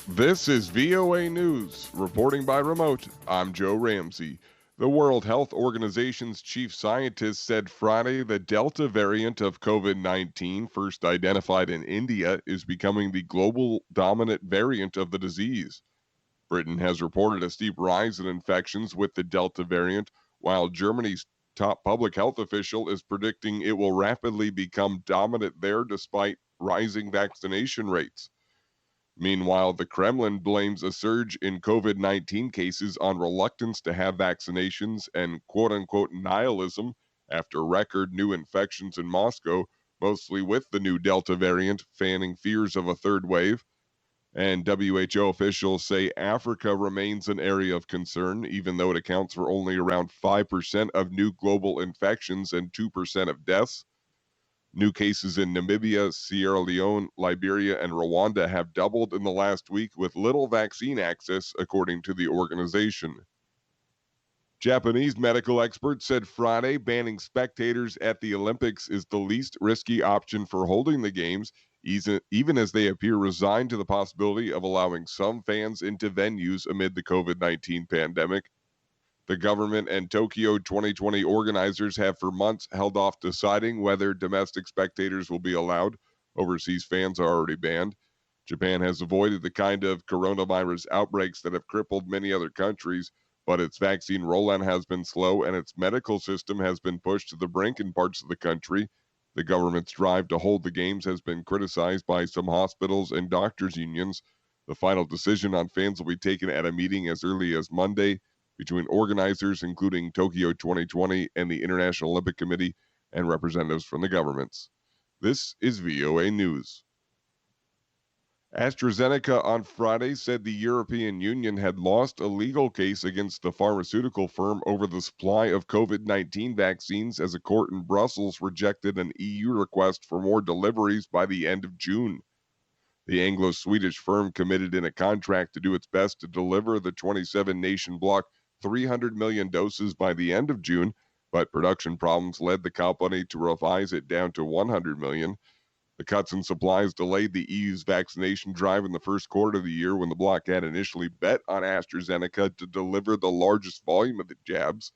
This is VOA News. Reporting by remote, I'm Joe Ramsey. The World Health Organization's chief scientist said Friday the Delta variant of COVID 19, first identified in India, is becoming the global dominant variant of the disease. Britain has reported a steep rise in infections with the Delta variant, while Germany's top public health official is predicting it will rapidly become dominant there despite rising vaccination rates. Meanwhile, the Kremlin blames a surge in COVID 19 cases on reluctance to have vaccinations and quote unquote nihilism after record new infections in Moscow, mostly with the new Delta variant, fanning fears of a third wave. And WHO officials say Africa remains an area of concern, even though it accounts for only around 5% of new global infections and 2% of deaths. New cases in Namibia, Sierra Leone, Liberia, and Rwanda have doubled in the last week with little vaccine access, according to the organization. Japanese medical experts said Friday banning spectators at the Olympics is the least risky option for holding the games, even as they appear resigned to the possibility of allowing some fans into venues amid the COVID 19 pandemic. The government and Tokyo 2020 organizers have for months held off deciding whether domestic spectators will be allowed. Overseas fans are already banned. Japan has avoided the kind of coronavirus outbreaks that have crippled many other countries, but its vaccine rollout has been slow and its medical system has been pushed to the brink in parts of the country. The government's drive to hold the games has been criticized by some hospitals and doctors' unions. The final decision on fans will be taken at a meeting as early as Monday between organizers, including Tokyo 2020 and the International Olympic Committee, and representatives from the governments. This is VOA News. AstraZeneca on Friday said the European Union had lost a legal case against the pharmaceutical firm over the supply of COVID 19 vaccines as a court in Brussels rejected an EU request for more deliveries by the end of June. The Anglo-Swedish firm committed in a contract to do its best to deliver the 27-nation bloc 300 million doses by the end of June, but production problems led the company to revise it down to 100 million. The cuts in supplies delayed the EU's vaccination drive in the first quarter of the year when the bloc had initially bet on AstraZeneca to deliver the largest volume of the jabs.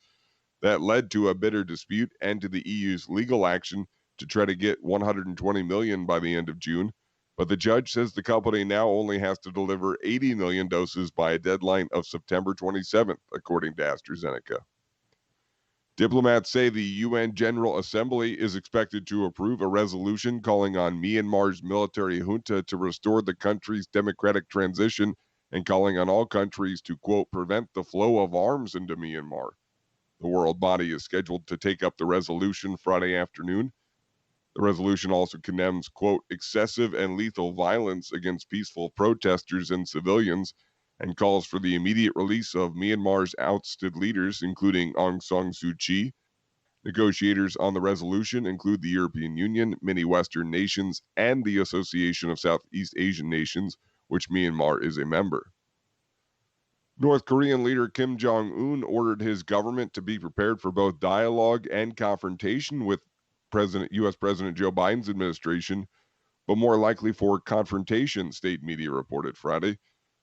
That led to a bitter dispute and to the EU's legal action to try to get 120 million by the end of June. But the judge says the company now only has to deliver 80 million doses by a deadline of September 27th, according to AstraZeneca. Diplomats say the UN General Assembly is expected to approve a resolution calling on Myanmar's military junta to restore the country's democratic transition and calling on all countries to, quote, prevent the flow of arms into Myanmar. The world body is scheduled to take up the resolution Friday afternoon. The resolution also condemns, quote, excessive and lethal violence against peaceful protesters and civilians and calls for the immediate release of Myanmar's ousted leaders, including Aung San Suu Kyi. Negotiators on the resolution include the European Union, many Western nations, and the Association of Southeast Asian Nations, which Myanmar is a member. North Korean leader Kim Jong-un ordered his government to be prepared for both dialogue and confrontation with U.S. President Joe Biden's administration, but more likely for confrontation, state media reported Friday.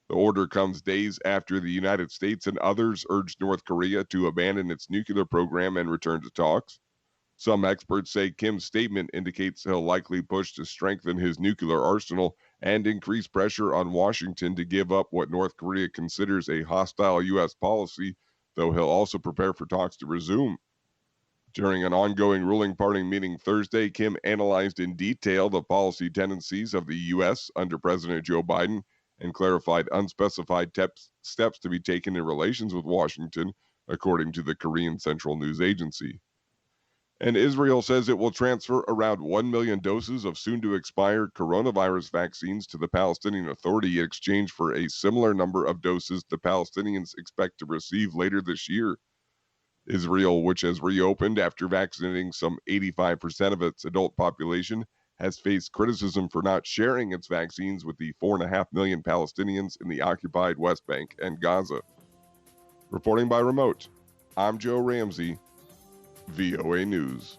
The order comes days after the United States and others urged North Korea to abandon its nuclear program and return to talks. Some experts say Kim's statement indicates he'll likely push to strengthen his nuclear arsenal and increase pressure on Washington to give up what North Korea considers a hostile U.S. policy, though he'll also prepare for talks to resume. During an ongoing ruling party meeting Thursday, Kim analyzed in detail the policy tendencies of the U.S. under President Joe Biden and clarified unspecified steps to be taken in relations with Washington, according to the Korean Central News Agency. And Israel says it will transfer around 1 million doses of soon-to-expire coronavirus vaccines to the Palestinian Authority in exchange for a similar number of doses the Palestinians expect to receive later this year. Israel, which has reopened after vaccinating some 85% of its adult population, has faced criticism for not sharing its vaccines with the 4.5 million Palestinians in the occupied West Bank and Gaza. Reporting by remote, I'm Joe Ramsey, VOA News.